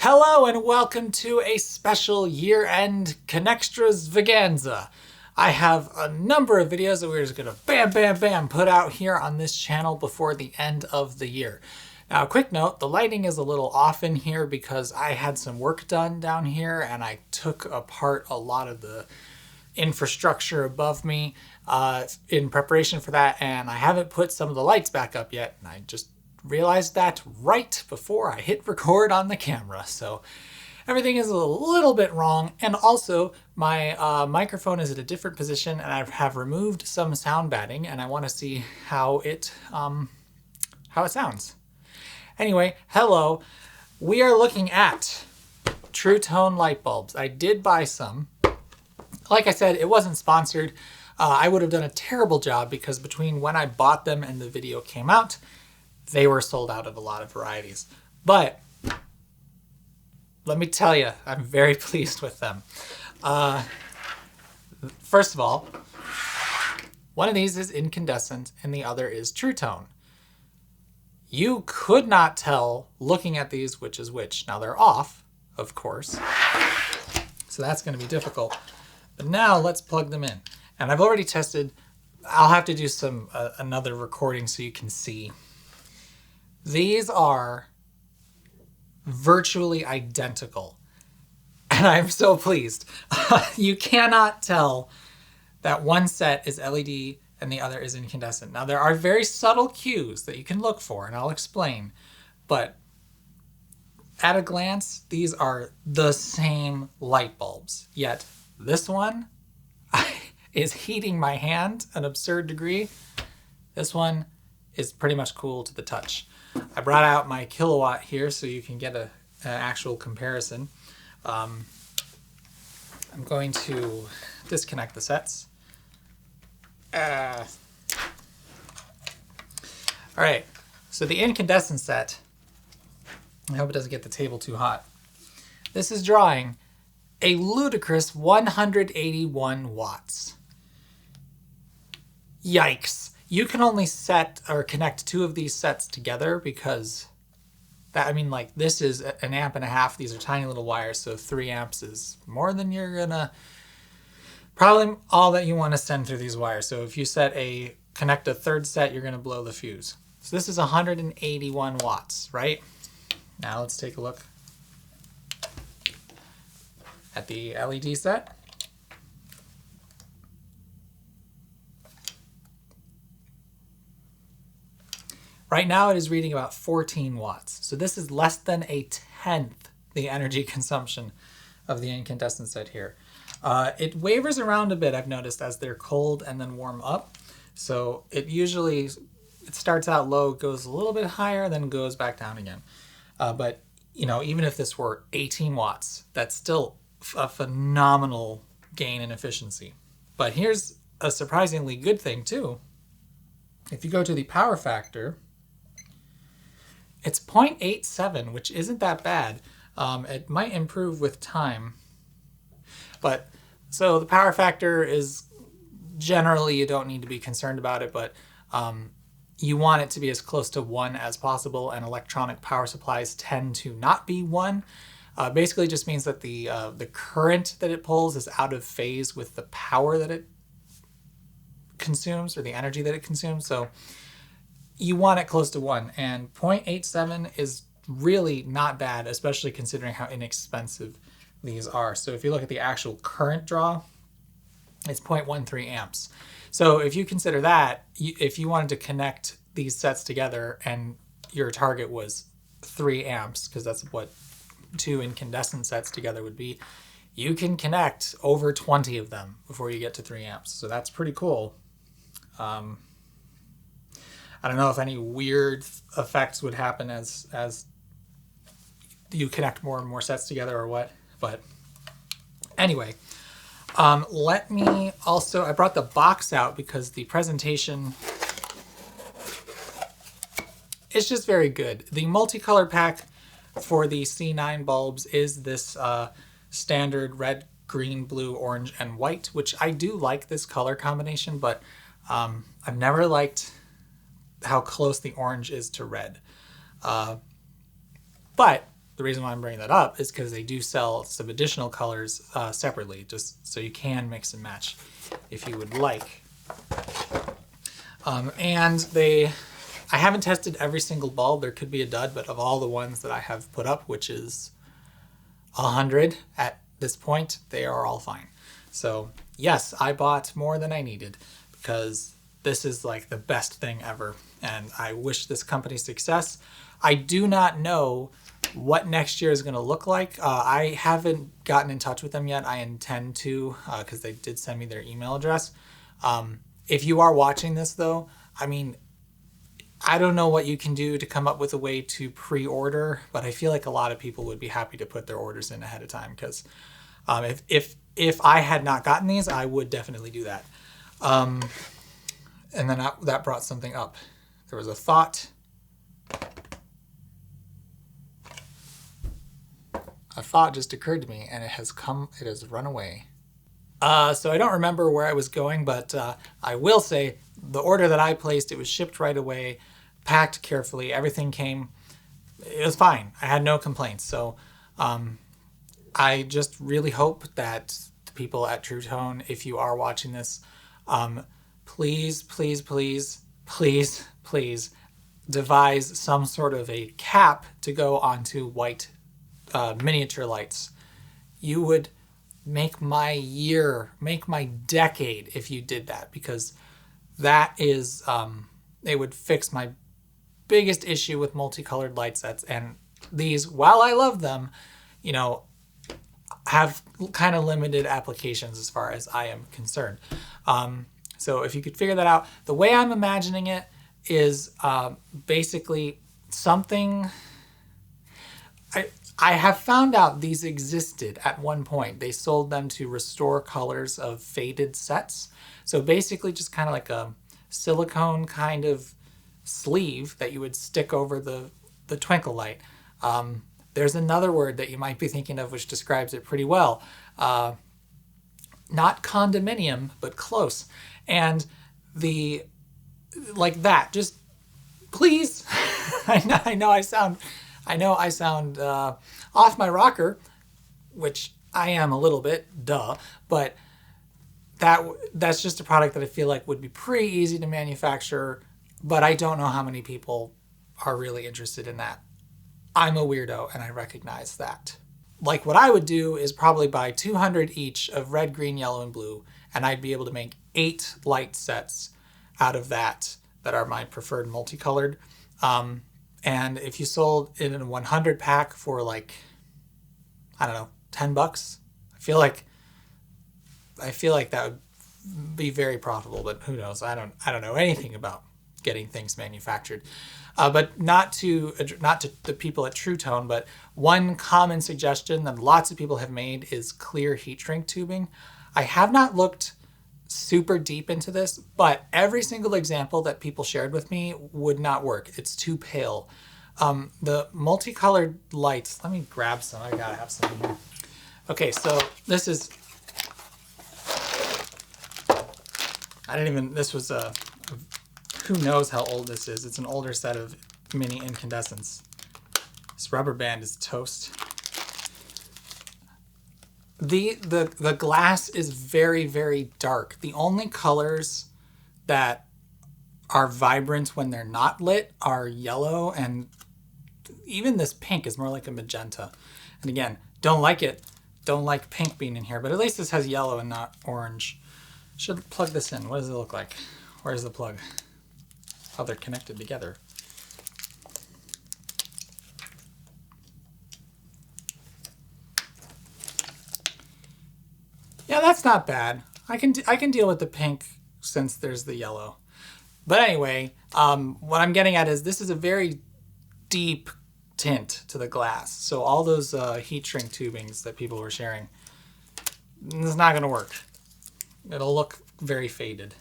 Hello and welcome to a special year-end Connextras Vaganza. I have a number of videos that we're just gonna bam put out here on this channel before the end of the year. Now, a quick note, the lighting is a little off in here because I had some work done down here and I took apart a lot of the infrastructure above me in preparation for that, and I haven't put some of the lights back up yet, and I just realized that right before I hit record on the camera. So everything is a little bit wrong, and also my microphone is at a different position and I have removed some sound batting and I want to see how it sounds. Anyway, hello. We are looking at True Tone light bulbs. I did buy some. Like I said, it wasn't sponsored. I would have done a terrible job because between when I bought them and the video came out, they were sold out of a lot of varieties. But let me tell you, I'm very pleased with them. First of all, one of these is incandescent and the other is True Tone. You could not tell looking at these which is which. Now they're off, of course, so that's going to be difficult. But now let's plug them in. And I've already tested. I'll have to do some another recording so you can see. These are virtually identical, and I'm so pleased. You cannot tell that one set is LED and the other is incandescent. Now, there are very subtle cues that you can look for, and I'll explain, but at a glance, these are the same light bulbs, yet this one is heating my hand an absurd degree. This one is pretty much cool to the touch. I brought out my kilowatt here so you can get an actual comparison. I'm going to disconnect the sets. All right, so the incandescent set, I hope it doesn't get the table too hot. This is drawing a ludicrous 181 watts. Yikes. You can only set or connect two of these sets together because this is an amp and a half. These are tiny little wires, so 3 amps is more than you're gonna, probably all that you want to send through these wires. So if you connect a third set, you're gonna blow the fuse. So this is 181 watts, right? Now let's take a look at the LED set. Right now it is reading about 14 watts. So this is less than a tenth the energy consumption of the incandescent set here. It wavers around a bit, I've noticed, as they're cold and then warm up. So it starts out low, goes a little bit higher, then goes back down again. But even if this were 18 watts, that's still a phenomenal gain in efficiency. But here's a surprisingly good thing too. If you go to the power factor, it's 0.87, which isn't that bad. It might improve with time. But so the power factor is generally, you don't need to be concerned about it, but you want it to be as close to 1 as possible, and electronic power supplies tend to not be 1. Basically just means that the current that it pulls is out of phase with the power that it consumes, or the energy that it consumes. So you want it close to 1, and 0.87 is really not bad, especially considering how inexpensive these are. So if you look at the actual current draw, it's 0.13 amps. So if you consider that, if you wanted to connect these sets together and your target was 3 amps, because that's what 2 incandescent sets together would be, you can connect over 20 of them before you get to 3 amps. So that's pretty cool. I don't know if any weird effects would happen as you connect more and more sets together or what, but anyway, let me also, I brought the box out because the presentation is just very good. The multicolor pack for the C9 bulbs is this standard red, green, blue, orange, and white, which I do like this color combination, but I've never liked how close the orange is to red. But the reason why I'm bringing that up is because they do sell some additional colors separately, just so you can mix and match if you would like. I haven't tested every single bulb. There could be a dud, but of all the ones that I have put up, which is 100 at this point, they are all fine. So yes, I bought more than I needed because this is like the best thing ever, and I wish this company success. I do not know what next year is going to look like. I haven't gotten in touch with them yet. I intend to, because they did send me their email address. If you are watching this though, I mean, I don't know what you can do to come up with a way to pre-order, but I feel like a lot of people would be happy to put their orders in ahead of time, because if I had not gotten these, I would definitely do that. And then that brought something up. There was a thought. A thought just occurred to me, and it has run away. So I don't remember where I was going, but I will say the order that I placed, it was shipped right away, packed carefully, everything came, it was fine. I had no complaints. So I just really hope that the people at True Tone, if you are watching this, please, please, please, please, please devise some sort of a cap to go onto white miniature lights. You would make my year, make my decade if you did that, because that is, it would fix my biggest issue with multicolored light sets. And these, while I love them, you know, have kind of limited applications as far as I am concerned. So if you could figure that out, the way I'm imagining it is basically something. I have found out these existed at one point. They sold them to Restore Colors of faded sets. So basically just kind of like a silicone kind of sleeve that you would stick over the twinkle light. There's another word that you might be thinking of which describes it pretty well. Not condominium, but close. And like that, just please. I know I sound off my rocker, which I am a little bit, duh, but that's just a product that I feel like would be pretty easy to manufacture, but I don't know how many people are really interested in that. I'm a weirdo, and I recognize that. Like, what I would do is probably buy 200 each of red, green, yellow, and blue, and I'd be able to make 8 light sets out of that are my preferred multicolored. And if you sold it in a 100 pack for like, I don't know, $10, I feel like that would be very profitable, but who knows? I don't know anything about getting things manufactured. But not to the people at True Tone, but one common suggestion that lots of people have made is clear heat shrink tubing. I have not looked super deep into this, but every single example that people shared with me would not work. It's too pale. The multicolored lights, let me grab some. I gotta have some here. Okay, so this is, this was who knows how old this is. It's an older set of mini incandescents. This rubber band is toast. The glass is very, very dark. The only colors that are vibrant when they're not lit are yellow, and even this pink is more like a magenta. And again, don't like it. Don't like pink being in here, but at least this has yellow and not orange. Should plug this in. What does it look like? Where's the plug? Oh, they're connected together. Yeah, that's not bad. I can deal with the pink since there's the yellow. But anyway, what I'm getting at is this is a very deep tint to the glass. So all those heat shrink tubings that people were sharing, it's not going to work. It'll look very faded.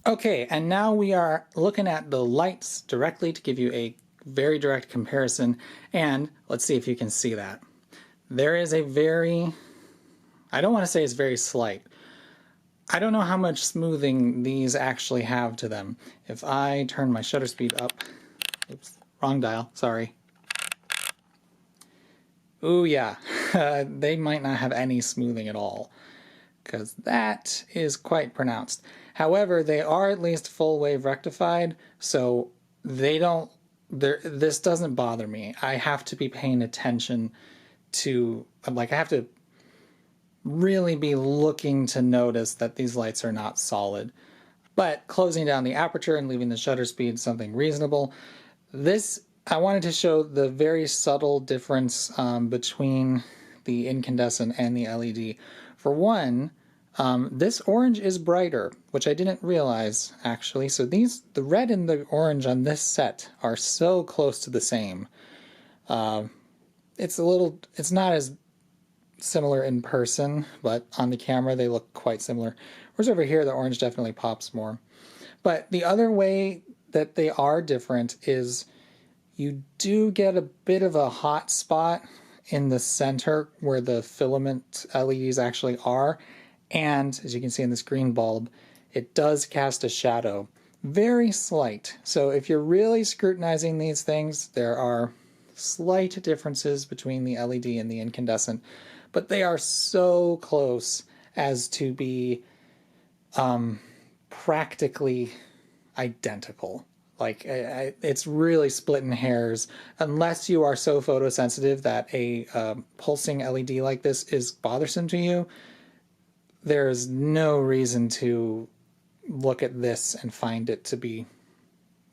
Okay, and now we are looking at the lights directly to give you a very direct comparison. And let's see if you can see that. There is a very, I don't want to say it's very slight. I don't know how much smoothing these actually have to them. If I turn my shutter speed up, oops, wrong dial, sorry. Ooh, yeah, they might not have any smoothing at all, because that is quite pronounced. However, they are at least full wave rectified, so they don't. This doesn't bother me. I have to be paying attention to, like, I have to really be looking to notice that these lights are not solid. But closing down the aperture and leaving the shutter speed something reasonable. This, I wanted to show the very subtle difference between the incandescent and the LED. For one, this orange is brighter, which I didn't realize actually. So the red and the orange on this set are so close to the same. It's not as similar in person, but on the camera they look quite similar. Whereas over here, the orange definitely pops more. But the other way that they are different is you do get a bit of a hot spot in the center where the filament LEDs actually are. And as you can see in this green bulb, it does cast a shadow. Very slight. So if you're really scrutinizing these things, there are slight differences between the LED and the incandescent, but they are so close as to be practically identical. Like, it's really splitting hairs unless you are so photosensitive that a pulsing LED like this is bothersome to you. There's no reason to look at this and find it to be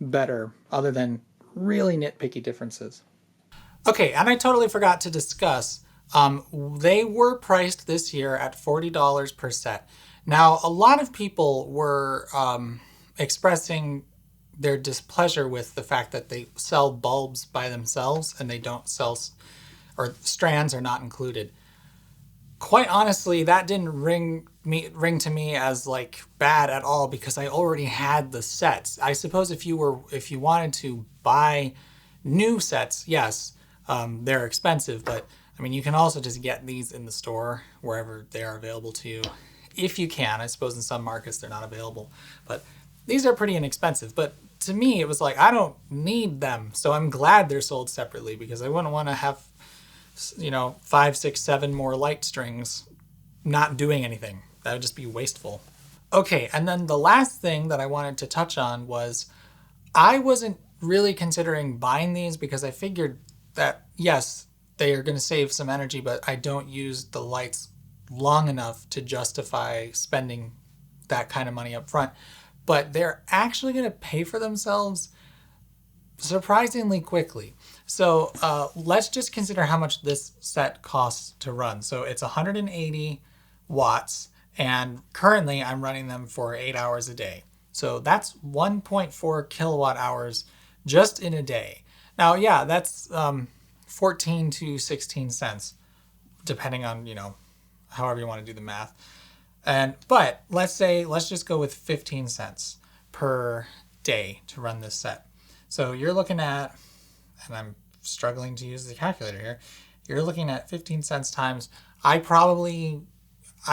better other than really nitpicky differences. Okay, and I totally forgot to discuss, they were priced this year at $40 per set. Now, a lot of people were expressing their displeasure with the fact that they sell bulbs by themselves and they don't sell, or strands are not included. Quite honestly, that didn't ring to me as like bad at all, because I already had the sets. I suppose if you wanted to buy new sets, yes, they're expensive, but I mean, you can also just get these in the store wherever they are available to you, if you can. I suppose in some markets they're not available, but these are pretty inexpensive. But to me, it was like, I don't need them, so I'm glad they're sold separately, because I wouldn't want to have, 5, 6, 7 more light strings not doing anything. That would just be wasteful. Okay, and then the last thing that I wanted to touch on was, I wasn't really considering buying these because I figured that, yes, they are going to save some energy, but I don't use the lights long enough to justify spending that kind of money up front. But they're actually going to pay for themselves surprisingly quickly. So let's just consider how much this set costs to run. So it's 180 watts, and currently I'm running them for 8 hours a day. So that's 1.4 kilowatt hours just in a day. Now, yeah, that's 14 to 16 cents, depending on, however you want to do the math. But let's just go with 15 cents per day to run this set. So you're looking at, and I'm struggling to use the calculator here, you're looking at 15 cents times, I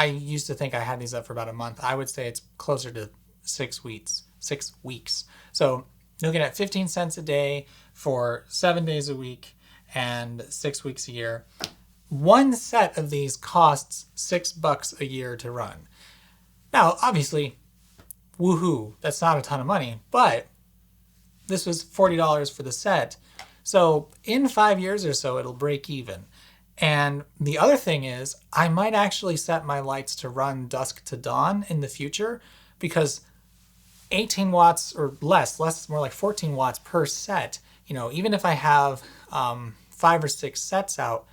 used to think I had these up for about a month. I would say it's closer to 6 weeks. So you're looking at 15 cents a day for 7 days a week and 6 weeks a year. One set of these costs $6 a year to run. Now, obviously, woohoo, that's not a ton of money, but this was $40 for the set. So in 5 years or so, it'll break even. And the other thing is, I might actually set my lights to run dusk to dawn in the future, because 18 watts or less, more like 14 watts per set, even if I have 5 or 6 sets out,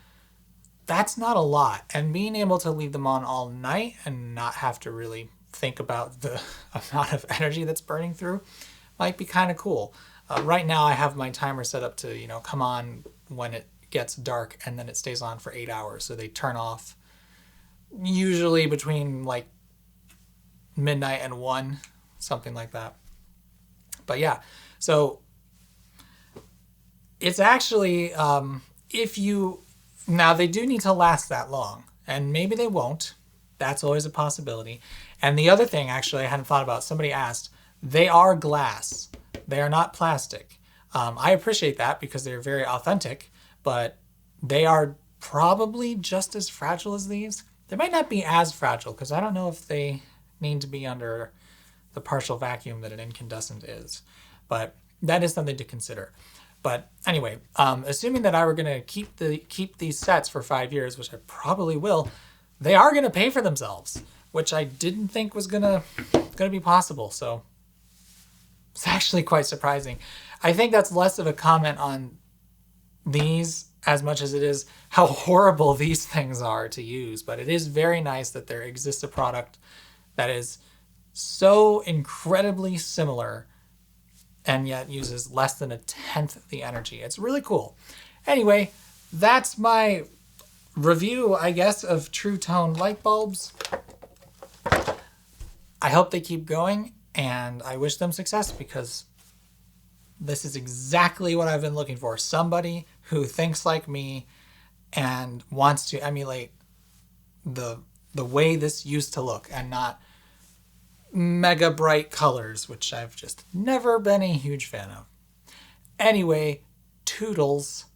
that's not a lot. And being able to leave them on all night and not have to really think about the amount of energy that's burning through might be kind of cool. Right now I have my timer set up to, come on when it gets dark, and then it stays on for 8 hours. So they turn off usually between like midnight and 1, something like that. But yeah, so it's actually, now they do need to last that long, and maybe they won't. That's always a possibility. And the other thing, actually, I hadn't thought about, somebody asked, they are glass. They are not plastic. I appreciate that because they're very authentic, but they are probably just as fragile as these. They might not be as fragile because I don't know if they need to be under the partial vacuum that an incandescent is, but that is something to consider. But anyway, assuming that I were going to keep these sets for 5 years, which I probably will, they are going to pay for themselves, which I didn't think was gonna be possible. So it's actually quite surprising. I think that's less of a comment on these as much as it is how horrible these things are to use. But it is very nice that there exists a product that is so incredibly similar and yet uses less than 1/10 of the energy. It's really cool. Anyway, that's my review, I guess, of True Tone light bulbs. I hope they keep going, and I wish them success because this is exactly what I've been looking for. Somebody who thinks like me and wants to emulate the way this used to look and not mega bright colors, which I've just never been a huge fan of. Anyway, toodles.